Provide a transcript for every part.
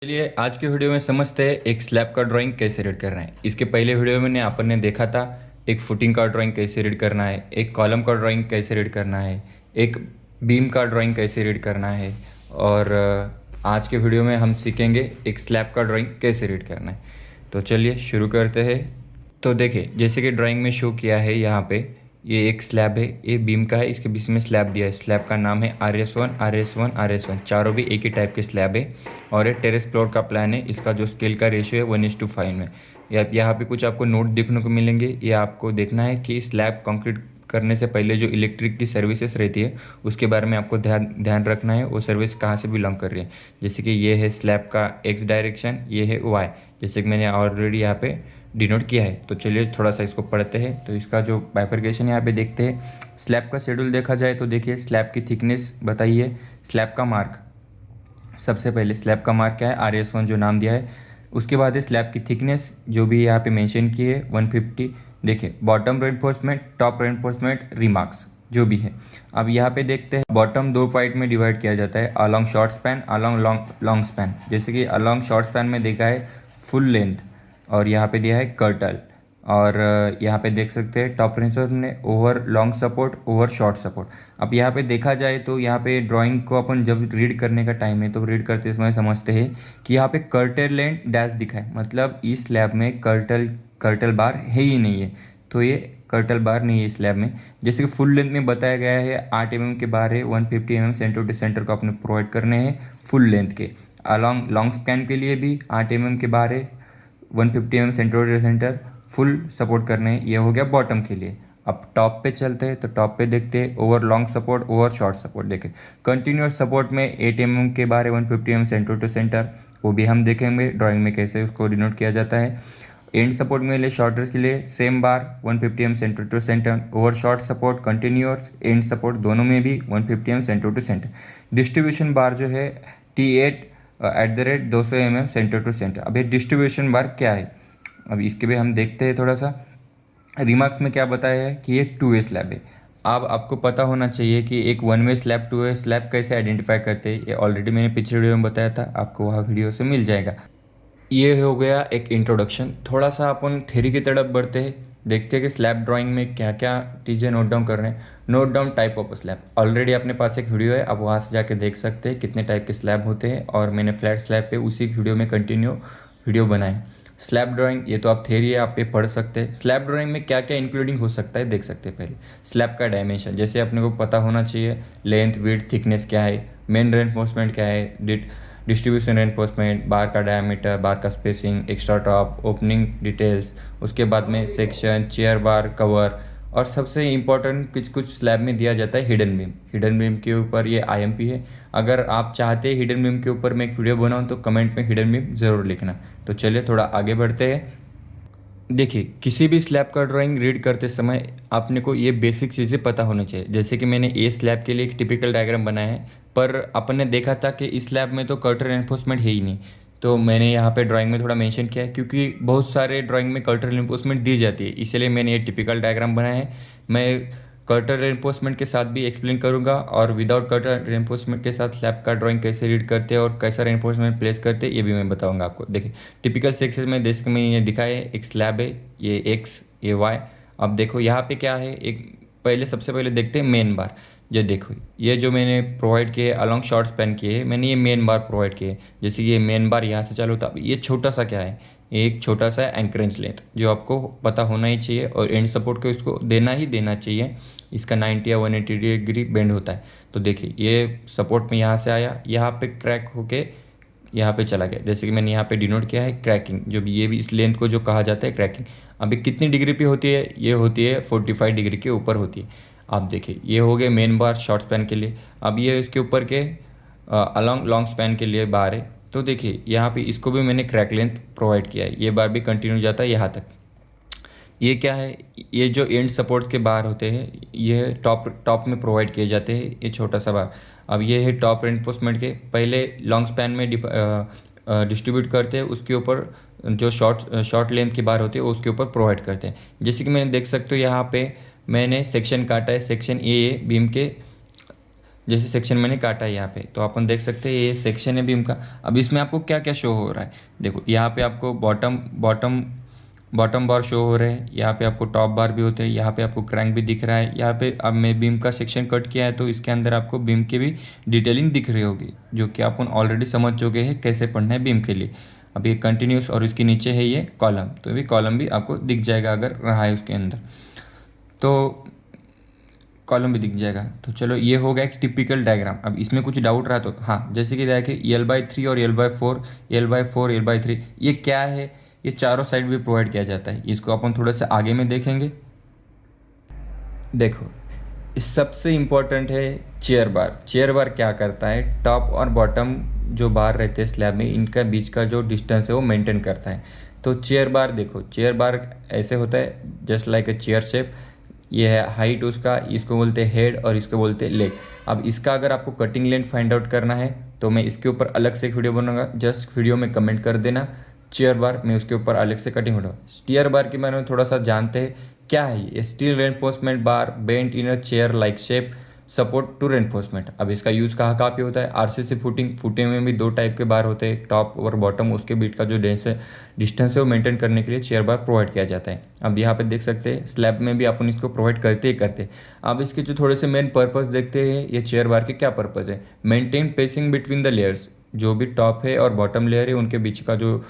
चलिए आज के वीडियो में समझते हैं एक स्लैब का ड्राइंग कैसे रीड करना है। इसके पहले वीडियो में अपन ने देखा था एक फुटिंग का ड्राइंग कैसे रीड करना है, एक कॉलम का ड्राइंग कैसे रीड करना है, एक बीम का ड्राइंग कैसे रीड करना है। और आज के वीडियो में हम सीखेंगे एक स्लैब का ड्राइंग कैसे रीड करना है। तो चलिए शुरू करते हैं। तो देखिए जैसे कि ड्राइंग में शो किया है यहाँ पे ये एक स्लैब है, ये बीम का है, इसके बीच में स्लैब दिया है। स्लैब का नाम है RS1 RS1 RS1, चारों भी एक ही टाइप के स्लैब है और ये टेरेस फ्लोर का प्लान है। इसका जो स्केल का रेशियो है 1:5 में। यहाँ पे कुछ आपको नोट देखने को मिलेंगे। ये आपको देखना है कि स्लैब कंक्रीट करने से पहले जो इलेक्ट्रिक की सर्विसेज रहती है उसके बारे में आपको ध्यान ध्यान रखना है, वो सर्विस कहाँ से बिलोंग कर रही है। जैसे कि ये है स्लैब का X डायरेक्शन, ये है Y, जैसे कि मैंने ऑलरेडी यहाँ पे डिनोट किया है। तो चलिए थोड़ा सा इसको पढ़ते हैं। तो इसका जो बाइफरकेशन यहाँ पे देखते हैं। स्लैब का शेड्यूल देखा जाए तो देखिए स्लैब की थिकनेस बताइए, स्लैब का मार्क, सबसे पहले स्लैब का मार्क क्या है, RS1 जो नाम दिया है। उसके बाद है स्लैब की थिकनेस जो भी यहाँ पे मेंशन की है 150। देखिए bottom reinforcement, top reinforcement, remarks जो भी है। अब यहाँ पे देखते हैं बॉटम दो पार्ट में डिवाइड किया जाता है, along short span, along long span. जैसे कि अलॉन्ग शॉर्ट स्पैन में देखा है फुल लेंथ और यहाँ पे दिया है कर्टल। और यहाँ पे देख सकते हैं टॉप रेंजर ने over long support, over short support. अब यहाँ पे देखा जाए तो यहाँ पे ड्राइंग को अपन जब रीड करने का टाइम है तो रीड करते समय समझते हैं कि यहाँ पे कर्टल लेंथ डैश दिखा है, मतलब इस स्लैब में कर्टल बार है ही नहीं है। तो ये कर्टल बार नहीं है इस स्लैब में। जैसे कि फुल लेंथ में बताया गया है 8 mm के बार है, 150 mm सेंटर टू सेंटर को अपने प्रोवाइड करने हैं फुल लेंथ के। अलॉन्ग लॉन्ग स्पैन के लिए भी 8 mm के बार है, 150 mm centre to centre full support करने हैं। ये हो गया बॉटम के लिए। अब टॉप पे चलते हैं तो टॉप पे देखते हैं over long support, over short support. देखें कंटिन्यूस सपोर्ट में 8 mm के बार है, 150 mm सेंटर टू सेंटर, वो भी हम देखेंगे ड्राइंग में कैसे उसको डिनोट किया जाता है। एंड सपोर्ट में लिए शॉर्टर्स के लिए same bar 150 mm centre to centre, over short support continuous, end support दोनों में भी 150 mm centre to centre. Distribution bar जो है T8 @200 mm centre to centre. अब ये डिस्ट्रीब्यूशन बार क्या है, अब इसके भी हम देखते हैं थोड़ा सा। रिमार्क्स में क्या बताया है कि ये 2 वे स्लैब है। अब आपको पता होना चाहिए कि एक 1 वे स्लैब 2 वे स्लैब कैसे आइडेंटिफाई करते हैं। ये ऑलरेडी मैंने पिछले वीडियो में बताया था, आपको वहाँ वीडियो से मिल जाएगा। ये हो गया एक इंट्रोडक्शन। थोड़ा सा अपन थ्योरी की तरफ बढ़ते हैं, देखते हैं कि स्लैब ड्राइंग में क्या क्या चीज़ें नोट डाउन कर रहे हैं। Note down type of slab, already अपने पास एक वीडियो है, आप वहाँ से जाके देख सकते हैं कितने टाइप के स्लैब होते हैं। और मैंने फ्लैट स्लैब पे उसी वीडियो में कंटिन्यू वीडियो बनाए। स्लैब ड्राइंग ये तो आप थ्योरी है, आप पे पढ़ सकते हैं। स्लैब ड्राइंग में क्या क्या इंक्लूडिंग हो सकता है देख सकते हैं। पहले स्लैब का डायमेंशन, जैसे अपने को पता होना चाहिए लेंथ, विड्थ, थिकनेस क्या है, मेन रेनफोर्समेंट क्या है, डिस्ट्रीब्यूशन रेनफोर्समेंट, बार का डायमीटर, बार का spacing, extra top, opening details, उसके बाद में सेक्शन, चेयर बार, कवर। और सबसे इम्पोर्टेंट कुछ कुछ स्लैब में दिया जाता है हिडन बीम। हिडन बीम के ऊपर ये IMP है। अगर आप चाहते हैं हिडन बीम के ऊपर मैं एक वीडियो बनाऊँ तो कमेंट में हिडन बीम ज़रूर लिखना। तो चलिए थोड़ा आगे बढ़ते हैं। देखिए किसी भी स्लैब का ड्राइंग रीड करते समय आपने को ये बेसिक चीज़ें पता होनी चाहिए। जैसे कि मैंने ए स्लैब के लिए एक टिपिकल डायग्राम बनाया है, पर अपन ने देखा था कि इस स्लैब में तो कर्टन रेनफोर्समेंट है ही नहीं। तो मैंने यहाँ पे ड्राइंग में थोड़ा मेंशन किया है, क्योंकि बहुत सारे ड्राइंग में कर्टन रेनफोर्समेंट दी जाती है, इसलिए मैंने ये टिपिकल डायग्राम बनाया है। मैं कर्टन रेनफोर्समेंट के साथ भी एक्सप्लेन करूंगा और विदाउट कर्टन रेनफोर्समेंट के साथ स्लैब का ड्राइंग कैसे रीड करते हैं और कैसा रेनफोर्समेंट प्लेस करते हैं ये भी मैं बताऊंगा आपको। देखिए टिपिकल सेक्शन में जैसे कि मैं ये दिखाया है, एक स्लैब है, ये X ये Y। अब देखो यहाँ पे क्या है, एक पहले सबसे पहले देखते हैं मेन बार। ये देखो ये जो मैंने प्रोवाइड किए अलॉन्ग शॉर्ट स्पैन किए हैं, मैंने ये मेन बार प्रोवाइड किए। जैसे कि ये मेन बार यहाँ से चालू होता है। ये छोटा सा क्या है, एक छोटा सा एंकरेज लेंथ जो आपको पता होना ही चाहिए, और एंड सपोर्ट को इसको देना ही देना चाहिए। इसका 90 या 180 डिग्री बेंड होता है। तो देखिए ये सपोर्ट में यहाँ से आया, यहाँ पे क्रैक होके यहाँ पे चला गया। जैसे कि मैंने यहाँ पे डिनोट किया है क्रैकिंग, जो भी ये भी इस लेंथ को जो कहा जाता है क्रैकिंग। अभी कितनी डिग्री पे होती है, ये होती है 45 डिग्री के ऊपर होती है। आप देखिए ये हो गए मेन बार शॉर्ट स्पैन के लिए। अब ये इसके ऊपर के अलॉन्ग लॉन्ग स्पैन के लिए बार है। तो देखिए यहाँ पे इसको भी मैंने क्रैक लेंथ प्रोवाइड किया है, ये बार भी कंटिन्यू जाता है यहाँ तक। ये क्या है, ये जो एंड सपोर्ट के बार होते हैं ये टॉप टॉप में प्रोवाइड किए जाते हैं, ये छोटा सा बार। अब ये है टॉप रेनफोर्समेंट के, पहले लॉन्ग स्पैन में डिस्ट्रीब्यूट करते हैं, उसके ऊपर जो शॉर्ट लेंथ की बार होती है उसके ऊपर प्रोवाइड करते हैं। जैसे कि मैंने देख सकते हो यहाँ पे मैंने सेक्शन काटा है, सेक्शन ए बीम के जैसे सेक्शन मैंने काटा है यहाँ पे, तो अपन देख सकते हैं ये सेक्शन है बीम का। अब इसमें आपको क्या क्या शो हो रहा है, देखो यहाँ पे आपको बॉटम बॉटम बॉटम बार शो हो रहे हैं, यहाँ पे आपको टॉप बार भी होते हैं, यहाँ पे आपको क्रैंक भी दिख रहा है। यहाँ पे अब मैं बीम का सेक्शन कट किया है तो इसके अंदर आपको बीम की भी डिटेलिंग दिख रही होगी, जो कि अपन ऑलरेडी समझ चुके हैं कैसे पढ़ना है बीम के लिए। अब ये कंटिन्यूस और इसके नीचे है ये कॉलम, तो ये कॉलम भी आपको दिख जाएगा अगर रहा है उसके अंदर, तो कॉलम भी दिख जाएगा। तो चलो ये हो गया एक टिपिकल डायग्राम। अब इसमें कुछ डाउट रहा तो हाँ, जैसे कि देखिए L/3 और L/4, L/4 L/3 ये क्या है, ये चारों साइड भी प्रोवाइड किया जाता है। इसको अपन थोड़ा सा आगे में देखेंगे। देखो इस सबसे इम्पोर्टेंट है चेयर बार। चेयर बार क्या करता है, टॉप और बॉटम जो बार रहते हैं स्लैब में, इनका बीच का जो डिस्टेंस है वो मेंटेन करता है। तो चेयर बार देखो, चेयर बार ऐसे होता है just like a chair shape. ये है हाइट उसका, इसको बोलते हैं हेड और इसको बोलते हैं लेग। अब इसका अगर आपको कटिंग लेंथ फाइंड आउट करना है तो मैं इसके ऊपर अलग से एक वीडियो बनाऊंगा, जस्ट वीडियो में कमेंट कर देना चेयर बार, मैं उसके ऊपर अलग से कटिंग उठाऊँ। स्टीयर बार के बारे में थोड़ा सा जानते हैं क्या है ये। Steel reinforcement bar bent in a chair like shape support to reinforcement. अब इसका यूज़ कहाँ कहाँ पे होता है, आरसीसी फुटिंग। फुटिंग में भी दो टाइप के बार होते हैं, टॉप और बॉटम, उसके बीच का जो डिस्टेंस है वो मेंटेन करने के लिए चेयर बार प्रोवाइड किया जाता है। अब यहाँ पे देख सकते हैं स्लैब में भी अपन इसको प्रोवाइड करते ही करते हैं। अब इसके जो थोड़े से मेन पर्पस देखते हैं, ये चेयर बार के क्या पर्पस है। Maintain pacing between the layers, जो भी टॉप है और बॉटम लेयर है उनके बीच का जो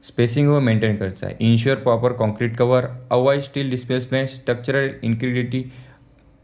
स्पेसिंग वो मेंटेन करता है। Ensure proper concrete cover, avoid steel displacement, structural integrity,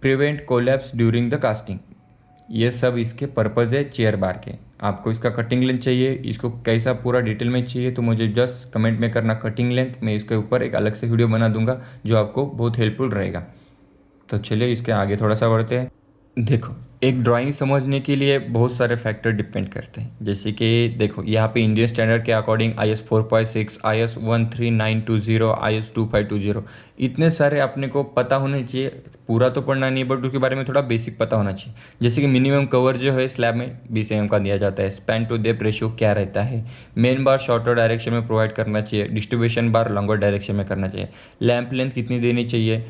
prevent collapse during the casting. ये सब इसके पर्पज़ है चेयर बार के। आपको इसका कटिंग लेंथ चाहिए, इसको कैसा पूरा डिटेल में चाहिए तो मुझे जस्ट कमेंट में करना कटिंग लेंथ, मैं इसके ऊपर एक अलग से वीडियो बना दूंगा जो आपको बहुत हेल्पफुल रहेगा। तो चलिए इसके आगे थोड़ा सा बढ़ते हैं। देखो एक ड्राइंग समझने के लिए बहुत सारे फैक्टर डिपेंड करते हैं, जैसे कि देखो यहाँ पे इंडियन स्टैंडर्ड के अकॉर्डिंग IS 4.6, IS 13920, IS 2520, इतने सारे अपने को पता होने चाहिए। पूरा तो पढ़ना नहीं बट उसके बारे में थोड़ा बेसिक पता होना चाहिए। जैसे कि मिनिमम कवर जो है स्लैब में 20 mm का दिया जाता है। स्पैन टू डेप्थ रेशियो क्या रहता है। मेन बार शॉर्टर डायरेक्शन में प्रोवाइड करना चाहिए, डिस्ट्रीब्यूशन बार लॉन्गर डायरेक्शन में करना चाहिए। लैंप लेंथ कितनी देनी चाहिए,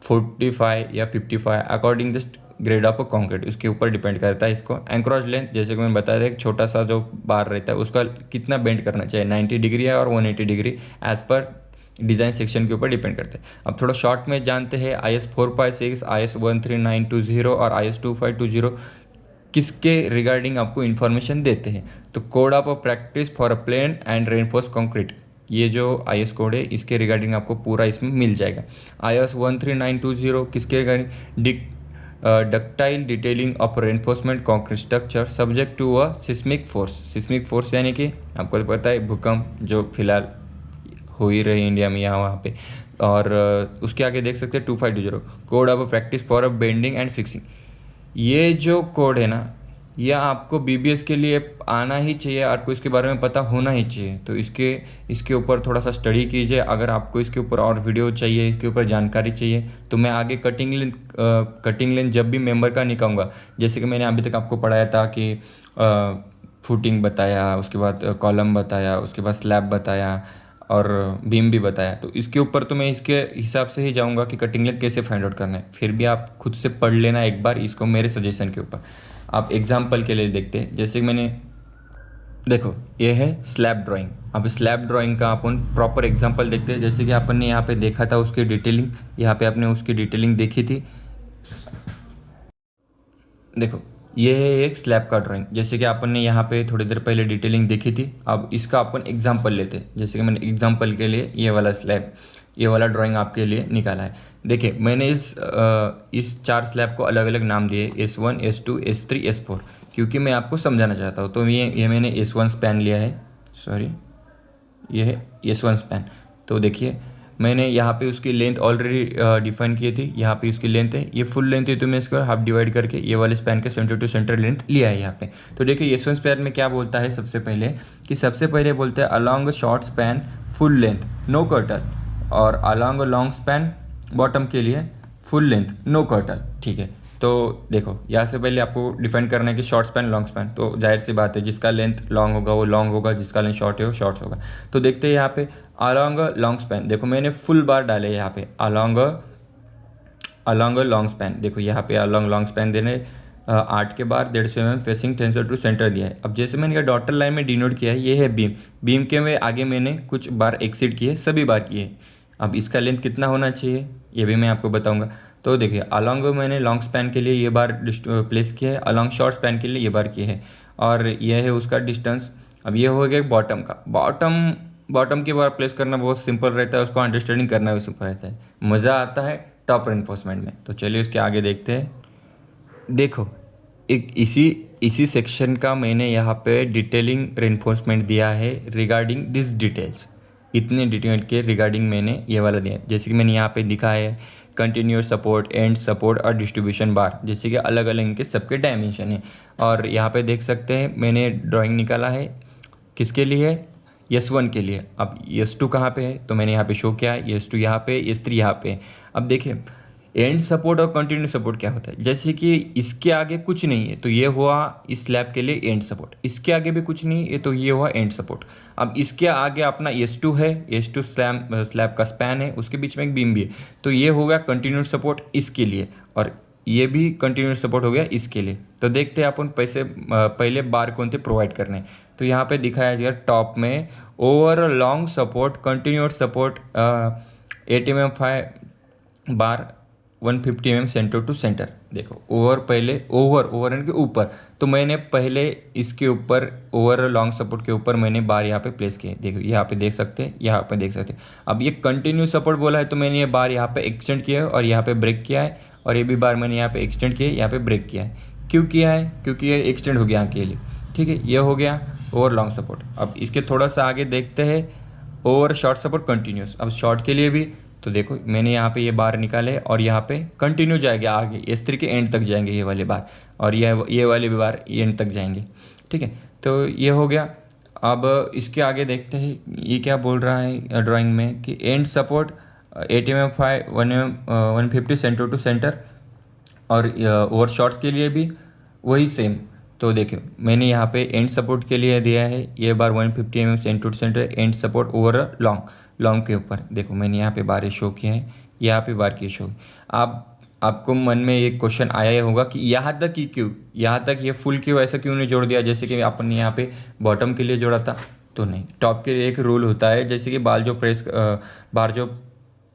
45 या 55 according the grade of concrete, उसके ऊपर डिपेंड करता है। इसको एंक्रोच लेंथ, जैसे कि मैंने बताया था, एक छोटा सा जो बार रहता है उसका कितना बेंड करना चाहिए, 90 डिग्री है और 180 डिग्री, एज पर डिज़ाइन सेक्शन के ऊपर डिपेंड करते हैं। अब थोड़ा शॉर्ट में जानते हैं IS 4.6, IS 13920 और IS 2520 किसके रिगार्डिंग आपको इन्फॉर्मेशन देते हैं। तो code of practice for a plain and reinforce concrete, ये जो IS कोड है इसके रिगार्डिंग आपको पूरा इसमें मिल जाएगा। IS 13920 किसके regarding, ductile detailing of reinforcement concrete structure subject to a seismic force. Seismic force यानी कि आपको तो पता है भूकंप जो फिलहाल हो ही रही इंडिया में यहाँ वहाँ पे। और उसके आगे देख सकते हैं 2520 code of practice for a bending and fixing. ये जो कोड है ना, यह आपको BBS के लिए आना ही चाहिए, आपको इसके बारे में पता होना ही चाहिए। तो इसके ऊपर थोड़ा सा स्टडी कीजिए। अगर आपको इसके ऊपर और वीडियो चाहिए, इसके ऊपर जानकारी चाहिए, तो मैं आगे कटिंग लेंथ जब भी मेंबर का निकालूंगा, जैसे कि मैंने अभी तक आपको पढ़ाया था कि फुटिंग बताया, उसके बाद कॉलम बताया, उसके बाद स्लैब बताया और बीम भी बताया, तो इसके ऊपर तो मैं इसके हिसाब से ही जाऊंगा कि कटिंग लेंथ कैसे फाइंड आउट करना है। फिर भी आप खुद से पढ़ लेना एक बार इसको मेरे सजेशन के ऊपर। आप एग्जाम्पल के लिए देखते हैं, जैसे कि मैंने देखो ये है स्लैब ड्राइंग। अब स्लैब ड्राइंग का अपन प्रॉपर एग्जांपल देखते हैं। जैसे कि अपन ने यहाँ पे देखा था उसकी डिटेलिंग, यहाँ पे आपने उसकी डिटेलिंग देखी थी। देखो ये है एक स्लैब का ड्राइंग, जैसे कि अपन ने यहाँ पे थोड़ी देर पहले डिटेलिंग देखी थी। अब इसका अपन एग्जांपल लेते हैं। जैसे कि मैंने एग्जांपल के लिए ये वाला स्लैब, ये वाला ड्राइंग आपके लिए निकाला है। देखिए मैंने इस 4 स्लैब को अलग अलग नाम दिए, S1, S2, S3, S4, क्योंकि मैं आपको समझाना चाहता हूँ। तो ये मैंने S1 स्पैन लिया है, सॉरी ये है S1 स्पैन। तो देखिए मैंने यहाँ पे उसकी लेंथ ऑलरेडी डिफाइन की थी, यहाँ पे उसकी लेंथ है, ये फुल लेंथ है, तो मैं इसको हाफ डिवाइड करके ये वाले स्पैन के सेंटर टू सेंटर लेंथ लिया है यहाँ पे। तो देखिए S1 स्पैन में क्या बोलता है, सबसे पहले बोलते हैं along short span full length no curtail, और अलॉन्ग लॉन्ग स्पैन बॉटम के लिए फुल लेंथ नो कर्टल। ठीक है, तो देखो यहाँ से पहले आपको डिफाइन करना है कि शॉर्ट स्पैन लॉन्ग स्पैन। तो जाहिर सी बात है जिसका लेंथ लॉन्ग होगा वो लॉन्ग होगा, जिसका लेंथ शॉर्ट है वो शॉर्ट होगा। तो देखते हैं यहाँ पे अलॉन्ग लॉन्ग स्पैन, देखो मैंने फुल बार डाले यहाँ पे अलॉन्ग लॉन्ग स्पैन। देखो यहाँ पे अलॉन्ग लॉन्ग स्पैन देने 8 के bar 150 mm spacing centre to centre दिया है। अब जैसे मैंने डॉटर लाइन में डिनोट किया है, ये है बीम। बीम के में आगे मैंने कुछ बार एक्सीड किए, सभी बार किए। अब इसका लेंथ कितना होना चाहिए ये भी मैं आपको बताऊंगा। तो देखिए, अलॉन्ग मैंने लॉन्ग स्पैन के लिए ये बार प्लेस किया है, अलॉन्ग शॉर्ट स्पैन के लिए ये बार किए है, और यह है उसका डिस्टेंस। अब ये हो गया बॉटम का। बॉटम की बार प्लेस करना बहुत सिंपल रहता है, उसको अंडरस्टैंडिंग करना भी सिंपल रहता है, मज़ा आता है टॉप रेनफोर्समेंट में। तो चलिए उसके आगे देखते हैं। देखो, एक इसी इसी सेक्शन का मैंने यहाँ पे डिटेलिंग रेनफोर्समेंट दिया है रिगार्डिंग दिस डिटेल्स। इतने डिटेल के रिगार्डिंग मैंने ये वाला दिया है। जैसे कि मैंने यहाँ पे दिखा है कंटिन्यूअस सपोर्ट, एंड सपोर्ट और डिस्ट्रीब्यूशन बार, जैसे कि अलग अलग इनके सबके डायमेंशन है। और यहाँ पे देख सकते हैं मैंने ड्राइंग निकाला है किसके लिए, S1 के लिए। अब S2 कहाँ पे है, तो मैंने यहाँ पे शो किया है, S2 यहाँ पे, S3 यहाँ पे। अब देखिए, एंड सपोर्ट और कंटिन्यू सपोर्ट क्या होता है। जैसे कि इसके आगे कुछ नहीं है तो ये हुआ इस स्लैब के लिए एंड सपोर्ट, इसके आगे भी कुछ नहीं है तो ये हुआ एंड सपोर्ट। अब इसके आगे अपना S2 है, S2 स्लैब का स्पैन है, उसके बीच में एक बीम भी है, तो ये हो गया कंटिन्यूड सपोर्ट इसके लिए, और ये भी कंटिन्यूड सपोर्ट हो गया इसके लिए। तो देखते हैं अपन पहले बार कौन से प्रोवाइड करने हैं। तो यहाँ पे दिखाया गया टॉप में over long support continued support 8 mm bar 150 mm centre to centre. देखो ओवर के ऊपर, तो मैंने पहले इसके ऊपर ओवर लॉन्ग सपोर्ट के ऊपर मैंने बार यहाँ पे प्लेस किए। देखो यहाँ पे देख सकते हैं, यहाँ पे देख सकते हैं। अब ये कंटिन्यू सपोर्ट बोला है तो मैंने ये बार यहाँ पे एक्सटेंड किया है और यहाँ पे ब्रेक किया है, और ये भी बार मैंने यहाँ पे एक्सटेंड किया है, यहाँ पे ब्रेक किया है। क्यों किया है, क्योंकि ये एक्सटेंड हो गया यहाँ के लिए। ठीक है, ये हो गया ओवर लॉन्ग सपोर्ट। अब इसके थोड़ा सा आगे देखते हैं ओवर शॉर्ट सपोर्ट कंटिन्यूस। अब शॉर्ट के लिए भी तो देखो मैंने यहाँ पे ये बार निकाले और यहाँ पे कंटिन्यू जाएंगे आगे, इस तरह के एंड तक जाएंगे ये वाले बार, और ये वाले भी बार एंड तक जाएंगे। ठीक है, तो ये हो गया। अब इसके आगे देखते हैं ये क्या बोल रहा है ड्राइंग में कि end support 8 mm 150 centre to centre, और ओवर शॉर्ट्स के लिए भी वही सेम। तो देखिए मैंने यहाँ पे एंड सपोर्ट के लिए दिया है ये bar 150 mm centre to centre end support over long के ऊपर। देखो मैंने यहाँ पे बार शो किए हैं, यहाँ पे बार की शो। आपको मन में एक क्वेश्चन आया ही होगा कि यहाँ तक ही क्यों, यहाँ तक ये फुल क्यों, ऐसा क्यों नहीं जोड़ दिया जैसे कि अपन ने यहाँ पे बॉटम के लिए जोड़ा था। तो नहीं, टॉप के लिए एक रूल होता है, जैसे कि बार जो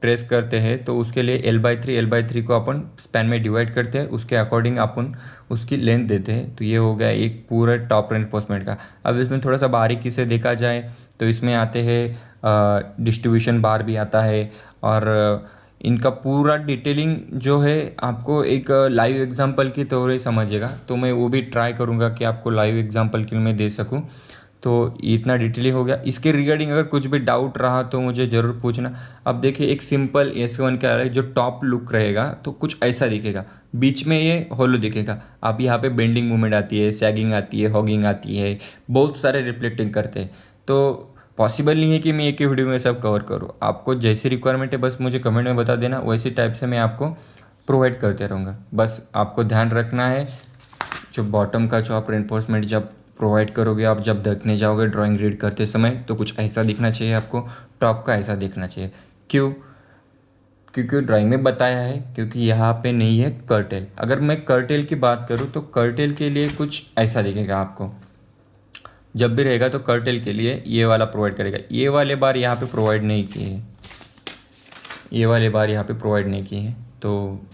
प्रेस करते हैं तो उसके लिए L/3 को अपन स्पैन में डिवाइड करते हैं, उसके अकॉर्डिंग अपन उसकी लेंथ देते हैं। तो ये हो गया एक पूरा टॉप रेनफोर्समेंट का। अब इसमें थोड़ा सा बारीकी से देखा जाए तो इसमें आते हैं डिस्ट्रीब्यूशन बार भी आता है, और इनका पूरा डिटेलिंग जो है आपको एक लाइव एग्जांपल की तरह ही समझिएगा। तो मैं वो भी ट्राई करूँगा कि आपको लाइव एग्जांपल के लिए मैं दे सकूँ। तो इतना डिटेलिंग हो गया। इसके रिगार्डिंग अगर कुछ भी डाउट रहा तो मुझे ज़रूर पूछना। अब देखिए एक सिंपल S1 का है, जो टॉप लुक रहेगा तो कुछ ऐसा दिखेगा, बीच में ये होलो दिखेगा। अब यहाँ पे बेंडिंग मूवमेंट आती है, सैगिंग आती है, हॉगिंग आती है, बहुत सारे रिफ्लेक्टिंग करते हैं। तो पॉसिबल नहीं है कि मैं एक ही वीडियो में सब कवर करूँ। आपको जैसी रिक्वायरमेंट है बस मुझे कमेंट में बता देना, वैसे टाइप से मैं आपको प्रोवाइड करते रहूँगा। बस आपको ध्यान रखना है, जो बॉटम का जो आप रेनफोर्समेंट जब प्रोवाइड करोगे, आप जब देखने जाओगे ड्राइंग रीड करते समय, तो कुछ ऐसा दिखना चाहिए आपको, टॉप का ऐसा दिखना चाहिए। क्यों, क्योंकि ड्राइंग में बताया है, क्योंकि यहाँ पे नहीं है कर्टेल। अगर मैं कर्टेल की बात करूँ तो कर्टेल के लिए कुछ ऐसा दिखेगा आपको, जब भी रहेगा तो कर्टेल के लिए ये वाला प्रोवाइड करेगा। ये वाले बार यहाँ पे प्रोवाइड नहीं किए हैं, ये वाले बार यहाँ पे प्रोवाइड नहीं किए हैं। तो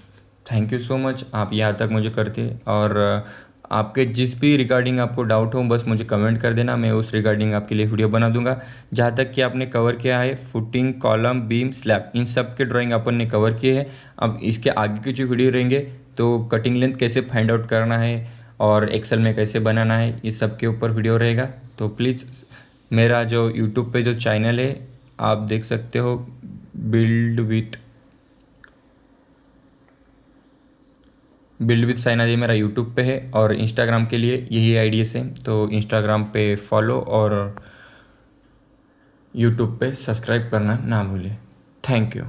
थैंक यू सो मच, आप यहाँ तक मुझे करते। और आपके जिस भी रिगार्डिंग आपको डाउट हो बस मुझे कमेंट कर देना, मैं उस रिगार्डिंग आपके लिए वीडियो बना दूंगा। जहाँ तक कि आपने कवर किया है फुटिंग, कॉलम, बीम, स्लैब, इन सब के ड्राइंग अपन ने कवर किए हैं। अब इसके आगे के जो वीडियो रहेंगे तो कटिंग लेंथ कैसे फाइंड आउट करना है और एक्सेल में कैसे बनाना है, इस सब के ऊपर वीडियो रहेगा। तो प्लीज़ मेरा जो यूट्यूब पे जो चैनल है आप देख सकते हो, बिल्ड विथ साइना जी मेरा यूट्यूब पे है, और इंस्टाग्राम के लिए यही आईडी है सेम। तो इंस्टाग्राम पे फॉलो और यूट्यूब पे सब्सक्राइब करना ना भूलें। Thank you.